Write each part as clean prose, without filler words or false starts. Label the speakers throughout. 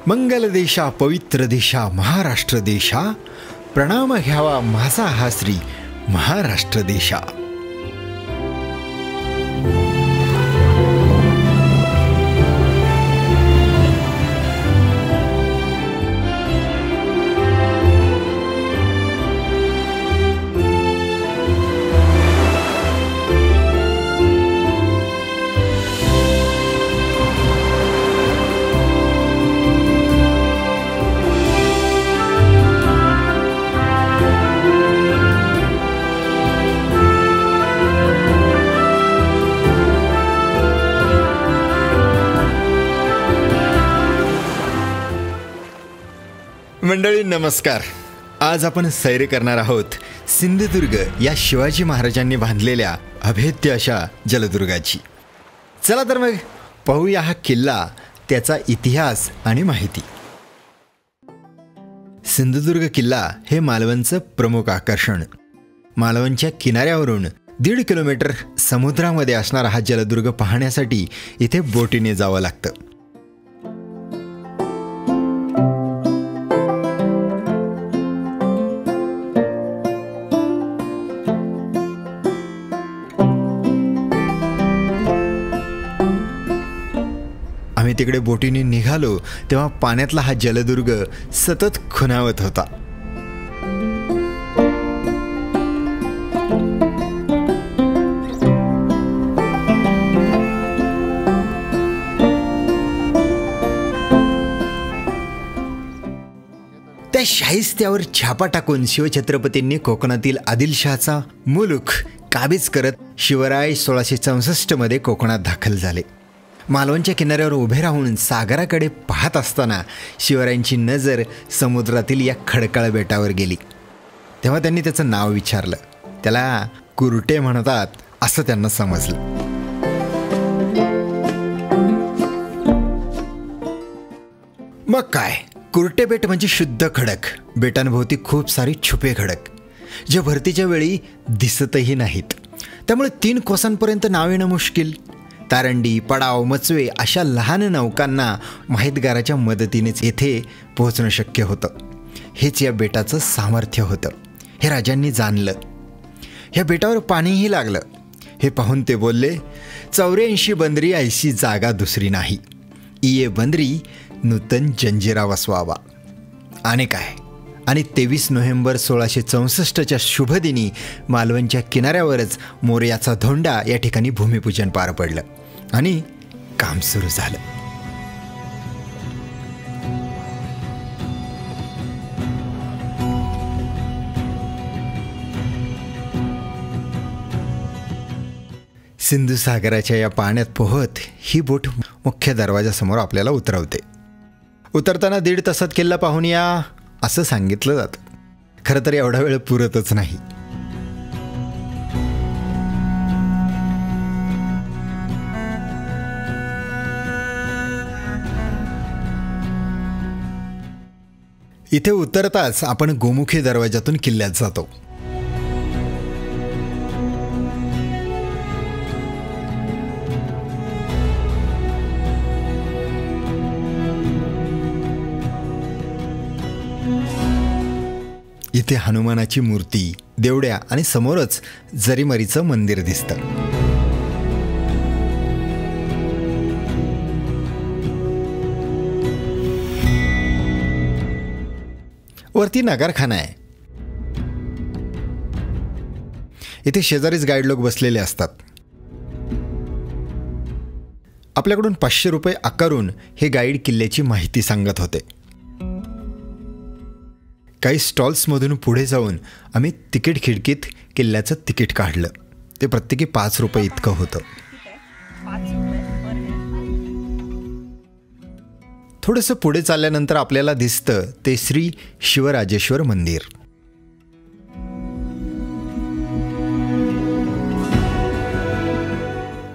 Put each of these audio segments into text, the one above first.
Speaker 1: मंगल देशा पवित्र देशा महाराष्ट्र देशा, प्रणाम घ्यावा माझा हा श्री महाराष्ट्र देशा. मंडळी नमस्कार. आज आपण सैर करणार आहोत सिंधुदुर्ग या शिवाजी महाराजांनी बांधलेल्या अभेद्य अशा जलदुर्गाची. चला तर मग पाहूया हा किल्ला, त्याचा इतिहास आणि माहिती. सिंधुदुर्ग किल्ला हे मालवणचं प्रमुख आकर्षण. मालवणच्या किनाऱ्यावरून 1.5 किलोमीटर समुद्रामध्ये असणारा हा जलदुर्ग पाहण्यासाठी इथे बोटीने जावं लागतं. आम्ही तिकडे बोटीने निघालो तेव्हा पाण्यातला हा जलदुर्ग सतत खुणावत होता. त्या शाहिस्त्यावर छापा टाकून शिवछत्रपतींनी कोकणातील आदिलशहाचा मुलूख काबीज करत शिवराय 1664 मध्ये कोकणात दाखल झाले. मालवणच्या किनाऱ्यावर उभे राहून सागराकडे पाहत असताना शिवरायांची नजर समुद्रातील या खडकाळ बेटावर गेली. तेव्हा त्यांनी त्याचं नाव विचारलं. त्याला कुरटे म्हणतात असं त्यांना समजलं. मग काय, कुरटे बेट म्हणजे शुद्ध खडक. बेटांभोवती खूप सारी छुपे खडक जे भरतीच्या वेळी दिसतही नाहीत. त्यामुळे 3 कोसांपर्यंत नाव येणं मुश्किल. तारंडी, पडाव, मचवे अशा लहान नौकांना माहितगाराच्या मदतीनेच येथे पोहोचणं शक्य होतं. हेच या बेटाचं सामर्थ्य होतं. हे राजांनी जाणलं. ह्या बेटावर पाणीही लागलं. हे पाहून ते बोलले, 84 बंदरी ऐशी जागा दुसरी नाही. इये बंदरी नूतन जंजिरा वसवावा. आणि काय, आणि 23 नोव्हेंबर 1664च्या शुभदिनी मालवणच्या किनाऱ्यावरच मोरयाचा धोंडा या ठिकाणी भूमिपूजन पार पडलं आणि काम सुरू झालं. सिंधू सागराच्या या पाण्यात पोहत ही बोट मुख्य दरवाजासमोर आपल्याला उतरवते. उतरताना 1.5 तासात किल्ला पाहून या असं सांगितलं जातं. खरं तर एवढा वेळ पुरतच नाही. इथे उतरताच आपण गोमुखी दरवाजातून किल्ल्यात जातो. इथे हनुमानाची मूर्ती, देवड्या आणि समोरच जरीमरीचं मंदिर दिसतं. वरती नगारखाना आहे. इथे शेजारीच गाईड लोक बसलेले असतात. आपल्याकडून 500 रुपये आकारून हे गाईड किल्ल्याची माहिती सांगत होते. काही स्टॉल्समधून पुढे जाऊन आम्ही तिकीट खिडकीत किल्ल्याचं तिकीट काढलं. ते प्रत्येकी 5 रुपये इतकं होतं. थोडंसं पुढे चालल्यानंतर आपल्याला दिसतं ते श्री शिवराजेश्वर मंदिर.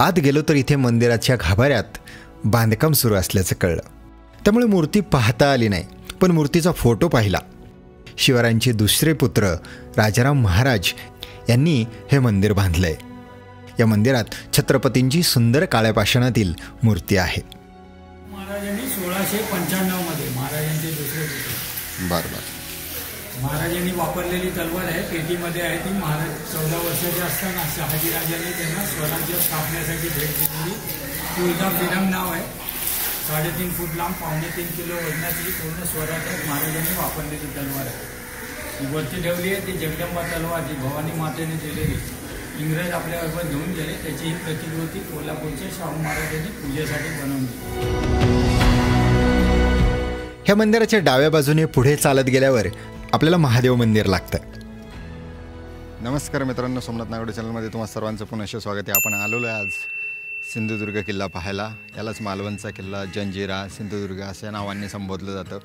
Speaker 1: आत गेलो तर इथे मंदिराच्या गाभाऱ्यात बांधकाम सुरू असल्याचं कळलं. त्यामुळे मूर्ती पाहता आली नाही, पण मूर्तीचा फोटो पाहिला. शिवरायांचे दुसरे पुत्र राजाराम महाराज यांनी हे मंदिर बांधलंय. या मंदिरात छत्रपतींची सुंदर काळ्या पाषाणातील मूर्ती आहे.
Speaker 2: महाराजांनी 1695 मध्ये बरं बरं.
Speaker 3: महाराजांनी वापरलेली तलवार आहे, पेटीमध्ये आहे ती. महाराज 14 वर्षाचे असताना शहाजीराजांनी त्यांना स्वराज्य स्थापनेसाठी भेट दिलेली. तुळजा फिरंग नाव आहे. 3.5 फूट लांब, 3.5 किलो वजनाची पूर्ण स्वराज्यात महाराजांनी वापरलेली तलवार आहे. वरती ठेवली आहे ती जगदंबा तलवार, जी भवानी मातेने दिलेली. इंग्रज आपल्याबरोबर घेऊन गेले. त्याची ही प्रतिकृती कोल्हापूरच्या शाहू महाराजांनी पूजेसाठी बनवली.
Speaker 1: ह्या मंदिराच्या डाव्या बाजूने पुढे चालत गेल्यावर आपल्याला महादेव मंदिर लागतं.
Speaker 2: नमस्कार मित्रांनो, सोमनाथ नागवडे चॅनलमध्ये तुम्हा सर्वांचं पुन्हा स्वागत आहे. आपण आलेलो आहे आज सिंधुदुर्ग किल्ला पाहायला. यालाच मालवणचा किल्ला, जंजिरा, सिंधुदुर्ग अशा नावांनी संबोधलं जातं.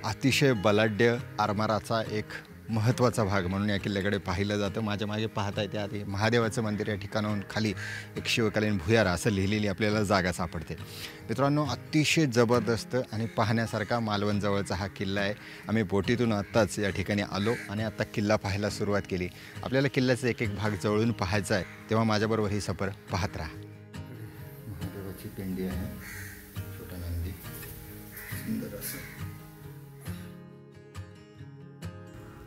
Speaker 2: अतिशय बलाढ्य आरमाराचा एक महत्त्वाचा भाग म्हणून या किल्ल्याकडे पाहिलं जातं. माझ्या मागे पाहता येते आधी महादेवाचं मंदिर. या ठिकाणाहून खाली एक शिवकालीन भुयारा असं लिहिलेली आपल्याला जागा सापडते. मित्रांनो, अतिशय जबरदस्त आणि पाहण्यासारखा मालवणजवळचा हा किल्ला आहे. आम्ही बोटीतून आत्ताच या ठिकाणी आलो आणि आता किल्ला पाहायला सुरुवात केली. आपल्याला किल्ल्याचा एक एक भाग जवळून पाहायचा आहे, तेव्हा माझ्याबरोबर ही सफर पाहत राहा. महादेवाची पिंडी आहे, छोटा नंदी, सुंदर असं.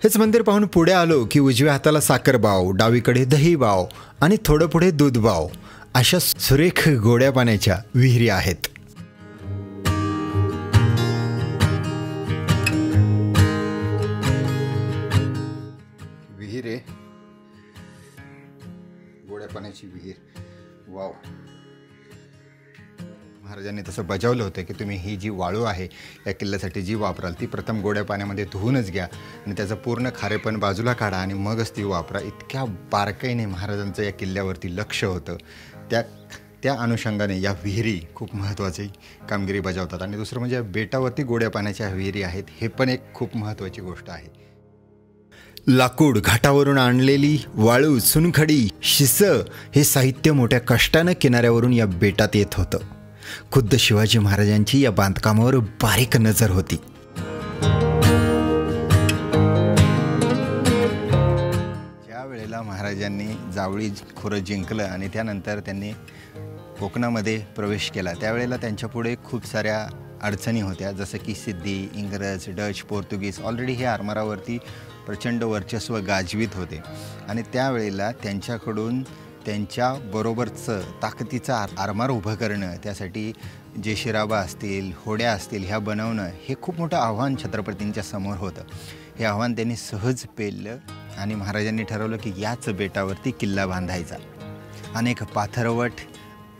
Speaker 1: हेच मंदिर पाहून पुढे आलो की उजव्या हाताला साखर बाव, डावीकडे दही बाव आणि थोडं पुढे दूध बाव अशा सुरेख गोड्या पाण्याच्या विहिरी आहेत.
Speaker 2: विहीर आहे, गोड्या पाण्याची विहीर. वाव. महाराजांनी तसं बजावलं होतं की तुम्ही ही जी वाळू आहे या किल्ल्यासाठी जी वापराल ती प्रथम गोड्या पाण्यामध्ये धुवूनच घ्या आणि त्याचं पूर्ण खारेपण बाजूला काढा आणि मगच ती वापरा. इतक्या बारकाईने महाराजांचं या किल्ल्यावरती लक्ष होतं. त्या अनुषंगाने या विहिरी खूप महत्त्वाची कामगिरी बजावतात. आणि दुसरं म्हणजे बेटावरती गोड्या पाण्याच्या विहिरी आहेत, हे पण एक खूप महत्त्वाची गोष्ट आहे.
Speaker 1: लाकूड, घाटावरून आणलेली वाळू, चुनखडी, शिसं हे साहित्य मोठ्या कष्टानं किनाऱ्यावरून या बेटात येत होतं. खुद्द शिवाजी महाराजांची या बांधकामावर बारीक नजर होती.
Speaker 2: ज्या वेळेला महाराजांनी जावळी खोरं जिंकलं आणि त्यानंतर त्यांनी कोकणामध्ये प्रवेश केला, त्यावेळेला त्यांच्यापुढे खूप साऱ्या अडचणी होत्या, जसं की सिद्धी, इंग्रज, डच, पोर्तुगीज ऑलरेडी हे आरमारावरती प्रचंड वर्चस्व गाजवीत होते. आणि त्यावेळेला त्यांच्याकडून त्यांच्याबरोबरचं ताकदीचं आरमार उभं करणं, त्यासाठी जे शिराबा असतील, होड्या असतील ह्या बनवणं, हे खूप मोठं आव्हान छत्रपतींच्या समोर होतं. हे आव्हान त्यांनी सहज पेललं आणि महाराजांनी ठरवलं की याच बेटावरती किल्ला बांधायचा. अनेक पाथरवट,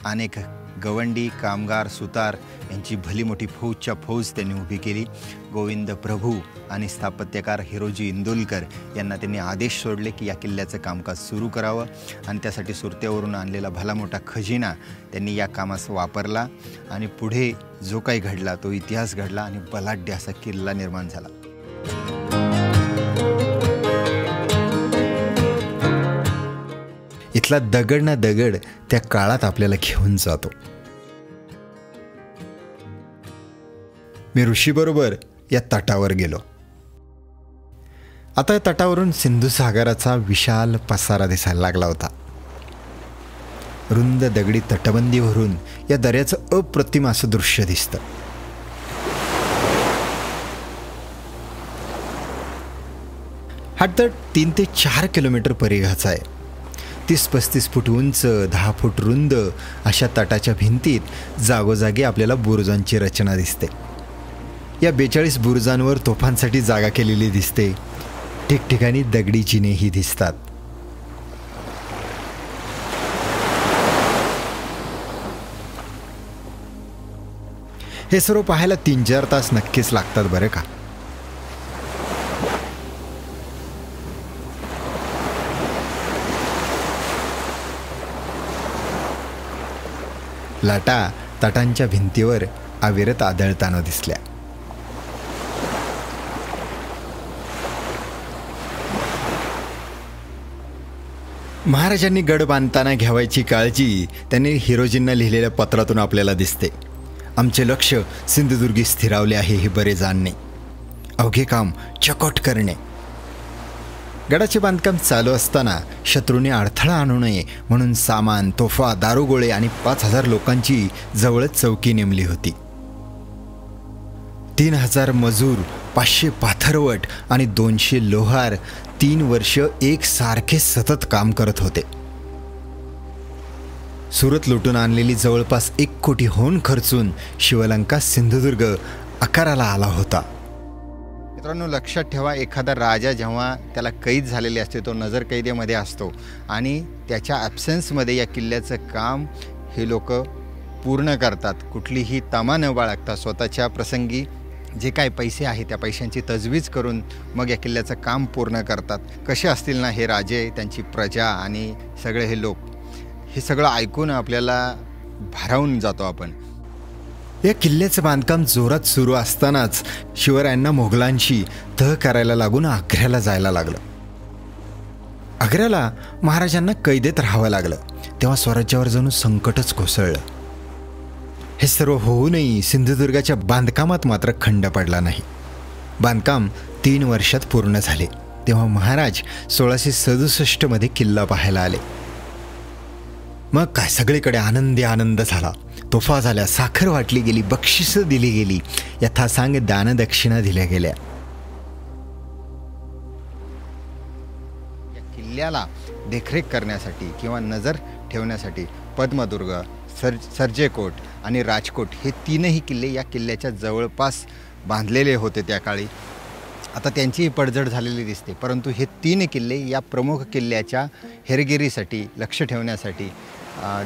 Speaker 2: अनेक गवंडी, कामगार, सुतार यांची भली मोठी फौजच्या फौज त्यांनी उभी केली. गोविंद प्रभू आणि स्थापत्यकार हिरोजी इंदुलकर यांना त्यांनी आदेश सोडले की या किल्ल्याचं कामकाज सुरू करावं आणि त्यासाठी सुरतेवरून आणलेला भला मोठा खजिना त्यांनी या कामास वापरला. आणि पुढे जो काही घडला तो इतिहास घडला आणि बलाढ्य असा किल्ला निर्माण झाला.
Speaker 1: इथला दगड ना दगड त्या काळात आपल्याला घेऊन जातो. मी ऋषीबरोबर या तटावर गेलो. आता या तटावरून सिंधू सागराचा विशाल पसारा दिसायला लागला होता. रुंद दगडी तटबंदीवरून या दऱ्याचं अप्रतिम असं दृश्य दिसतं. हा तट 3 ते 4 किलोमीटर परिघाचा आहे. 30-35 फूट उंच, 10 फूट रुंद अशा तटाच्या भिंतीत जागोजागी आपल्याला बुरुजांची रचना दिसते. या 42 बुरुजांवर तोफांसाठी जागा केलेली दिसते. ठिकठिकाणी दगडी जिनेही दिसतात. हे सर्व पाहायला 3-4 तास नक्कीच लागतात बरं का. लाटा तटांच्या भिंतीवर अविरत आदळताना दिसल्या. महाराजांनी गड बांधताना घ्यावायची काळजी त्यांनी हिरोजींना लिहिलेल्या पत्रातून आपल्याला दिसते. आमचे लक्ष सिंधुदुर्गी स्थिरावले आहे हे बरे जाणणे, अवघे काम चकोट करणे. गडाचे बांधकाम चालू असताना शत्रूने अडथळा आणू नये म्हणून सामान, तोफा, दारुगोळे आणि 5,000 लोकांची जवळच चौकी नेमली होती. 3000 मजूर, 500 पाथरवट आणि 200 लोहार 3 वर्ष एकसारखे सतत काम करत होते. सुरत लुटून आणलेली जवळपास 1 कोटी होन खर्चून शिवलंका सिंधुदुर्ग आकाराला आला होता.
Speaker 2: मित्रांनो, लक्षात ठेवा, एखादा राजा जेव्हा त्याला कैद झालेले असते, तो नजर कैदेमध्ये असतो आणि त्याच्या ॲब्सेन्समध्ये या किल्ल्याचं काम हे लोक पूर्ण करतात. कुठलीही तमा न बाळगता स्वतःच्या प्रसंगी जे काय पैसे आहे त्या पैशांची तजवीज करून मग या किल्ल्याचं काम पूर्ण करतात. कसे असतील ना हे राजे, त्यांची प्रजा आणि सगळे हे लोक, हे सगळं ऐकून आपल्याला भारावून जातो आपण.
Speaker 1: या किल्ल्याचं बांधकाम जोरात सुरू असतानाच शिवरायांना मोगलांशी तह करायला लागून आग्र्याला जायला लागलं. आग्र्याला महाराजांना कैदेत राहावं लागलं. तेव्हा स्वराज्यावर जणू संकटच कोसळलं. हे सर्व होऊनही सिंधुदुर्गाच्या बांधकामात मात्र खंड पडला नाही. बांधकाम 3 वर्षात पूर्ण झाले. तेव्हा महाराज 1667 किल्ला पाहायला आले. मग काय, सगळीकडे आनंदी आनंद झाला. तोफा झाल्या, साखर वाटली गेली, बक्षिसं दिली गेली, यथासांग दानदक्षिणा दिल्या गेल्या.
Speaker 2: या किल्ल्याला देखरेख करण्यासाठी किंवा नजर ठेवण्यासाठी पद्मदुर्ग, सर्जेकोट आणि राजकोट हे 3ही किल्ले या किल्ल्याच्या जवळपास बांधलेले होते त्या काळी. आता त्यांचीही पडझड झालेली दिसते, परंतु हे 3 किल्ले या प्रमुख किल्ल्याच्या हेरगिरीसाठी, लक्ष ठेवण्यासाठी,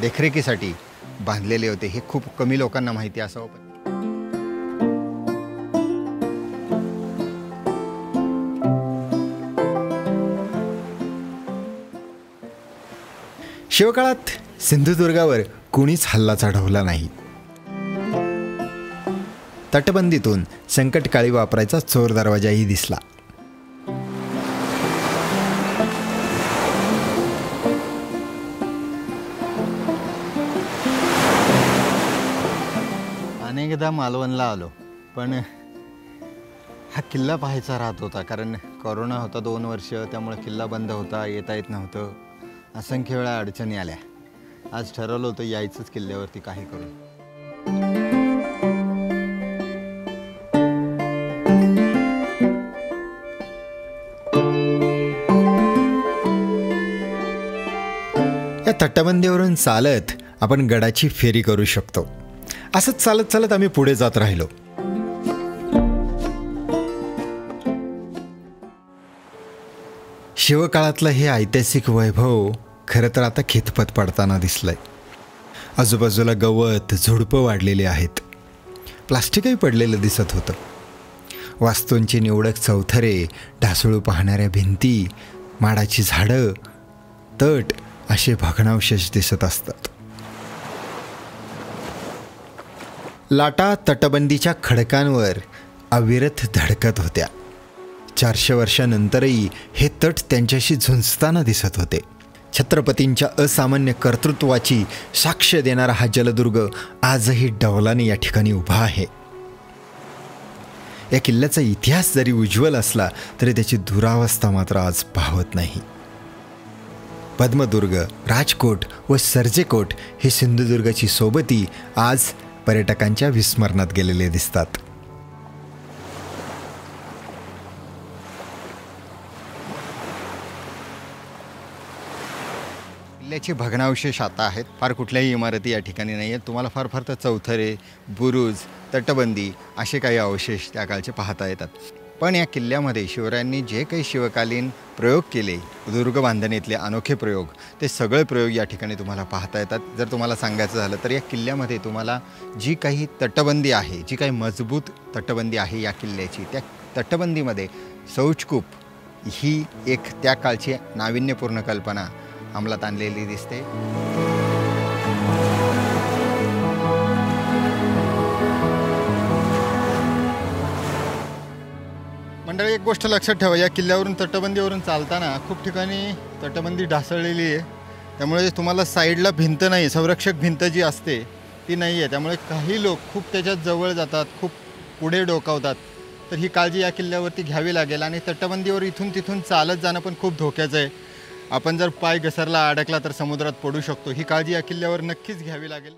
Speaker 2: देखरेखीसाठी बांधलेले होते. हे खूप कमी लोकांना माहिती असावं.
Speaker 1: शिवकाळात सिंधुदुर्गावर कुणीच हल्ला चढवला नाही. तटबंदीतून संकटकाळी वापरायचा चोर दरवाजाही दिसला.
Speaker 2: अनेकदा मालवणला आलो, पण हा किल्ला पाहायचा राहत होता. कारण कोरोना होता 2 वर्ष, त्यामुळे किल्ला बंद होता, येता येत नव्हतं. असंख्य वेळा अडचणी आल्या. आज ठरवलं होतं यायचंच किल्ल्यावरती काही करून.
Speaker 1: या तटबंदीवरून चालत आपण गडाची फेरी करू शकतो. असंच चालत चालत आम्ही पुढे जात राहिलो. शिवकाळातलं हे ऐतिहासिक वैभव खरं तर आता खितपत पडताना दिसलंय. आजूबाजूला गवत, झुडपं वाढलेली आहेत. प्लास्टिकही पडलेलं दिसत होतं. वास्तूंची निवडक चौथरे, ढासळू पाहणाऱ्या भिंती, माडाची झाडं, तट असे भग्नावशेष दिसत असतात. लाटा तटबंदीच्या खडकांवर अविरत धडकत होत्या. 400 वर्षानंतरही हे तट त्यांच्याशी झुंजताना दिसत होते. छत्रपतींच्या असामान्य कर्तृत्वाची साक्ष देणारा हा जलदुर्ग आजही डौलाने या ठिकाणी उभा आहे. या किल्ल्याचा इतिहास जरी उज्ज्वल असला तरी त्याची दुरावस्था मात्र आज पाहत नाही. पद्मदुर्ग, राजकोट व सर्जेकोट ही सिंधुदुर्गाची सोबती आज पर्यटकांच्या विस्मरणात गेलेले दिसतात.
Speaker 2: किल्ल्याचे भग्नावशेष आता आहेत. फार कुठल्याही इमारती या ठिकाणी नाही आहेत. तुम्हाला फार फार तर चौथरे, बुरुज, तटबंदी असे काही अवशेष त्या काळचे पाहता येतात. पण या किल्ल्यामध्ये शिवरायांनी जे काही शिवकालीन प्रयोग केले, दुर्ग बांधणीतले अनोखे प्रयोग, ते सगळे प्रयोग या ठिकाणी तुम्हाला पाहता येतात. जर तुम्हाला सांगायचं झालं तर या किल्ल्यामध्ये तुम्हाला जी काही तटबंदी आहे, जी काही मजबूत तटबंदी आहे या किल्ल्याची, त्या तटबंदीमध्ये शौचकूप ही एक त्या काळची नाविन्यपूर्ण कल्पना अंमलात आणलेली दिसते. मंडळी, एक गोष्ट लक्षात ठेवा, या किल्ल्यावरून तटबंदीवरून चालताना खूप ठिकाणी तटबंदी ढासळलेली आहे. त्यामुळे तुम्हाला साईडला भिंत नाही, संरक्षक भिंत जी असते ती नाही आहे. त्यामुळे काही लोक खूप त्याच्यात जवळ जातात, खूप पुढे डोकावतात. तर ही काळजी या किल्ल्यावरती घ्यावी लागेल. आणि तटबंदीवर इथून तिथून चालत जाणं पण खूप धोक्याचं आहे. आपण जर पाय घसरला, अडकला तर समुद्रात पडू शकतो. ही काळजी या किल्ल्यावर नक्कीच घ्यावी लागेल.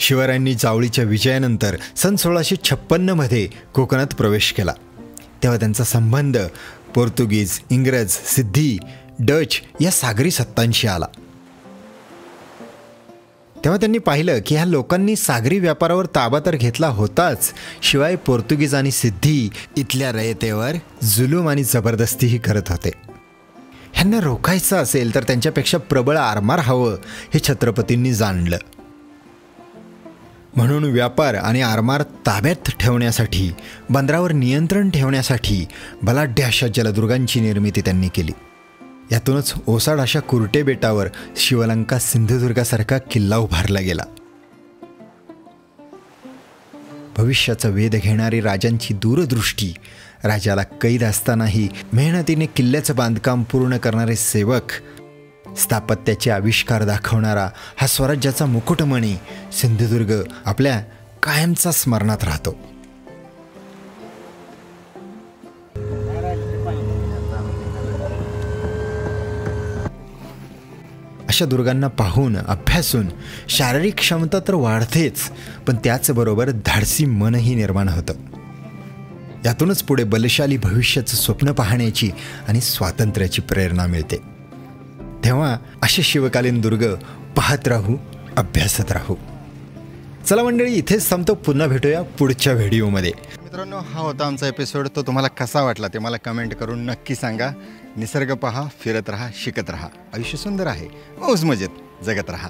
Speaker 1: शिवरायांनी जावळीच्या विजयानंतर सन 1656मध्ये कोकणात प्रवेश केला. तेव्हा त्यांचा संबंध पोर्तुगीज, इंग्रज, सिद्धी, डच या सागरी सत्तांशी आला. तेव्हा त्यांनी पाहिलं की ह्या लोकांनी सागरी व्यापारावर ताबा तर घेतला होताच, शिवाय पोर्तुगीज आणि सिद्धी इथल्या रयतेवर जुलूम आणि जबरदस्तीही करत होते. ह्यांना रोखायचं असेल तर त्यांच्यापेक्षा प्रबळ आरमार हवं हे छत्रपतींनी जाणलं. म्हणून व्यापार आणि आरमार ताब्यात ठेवण्यासाठी, बंदरावर नियंत्रण ठेवण्यासाठी बलाढ्य अशा जलदुर्गांची निर्मिती त्यांनी केली. यातूनच ओसाड अशा कुर्टे बेटावर शिवलंका सिंधुदुर्गासारखा किल्ला उभारला गेला. भविष्याचा वेध घेणारी राजांची दूरदृष्टी, राजाला कैद असतानाही मेहनतीने किल्ल्याचं बांधकाम पूर्ण करणारे सेवक, स्थापत्याचे आविष्कार दाखवणारा हा स्वराज्याचा मुकुटमणी सिंधुदुर्ग आपल्या कायमचा स्मरणात राहतो. अशा दुर्गांना पाहून, अभ्यासून शारीरिक क्षमता तर वाढतेच, पण त्याचबरोबर धाडसी मनही निर्माण होतं. यातूनच पुढे बलशाली भविष्याचं स्वप्न पाहण्याची आणि स्वातंत्र्याची प्रेरणा मिळते. तेव्हा असे शिवकालीन दुर्ग पाहत राहू, अभ्यासत राहू. चला मंडळी, इथेच थांबतो. पुन्हा भेटूया पुढच्या व्हिडिओमध्ये.
Speaker 2: मित्रांनो, हा होता आमचा एपिसोड. तो तुम्हाला कसा वाटला ते मला कमेंट करून नक्की सांगा. निसर्ग पहा, फिरत राहा, शिकत राहा. आयुष्य सुंदर आहे, मौज मजेत जगत राहा.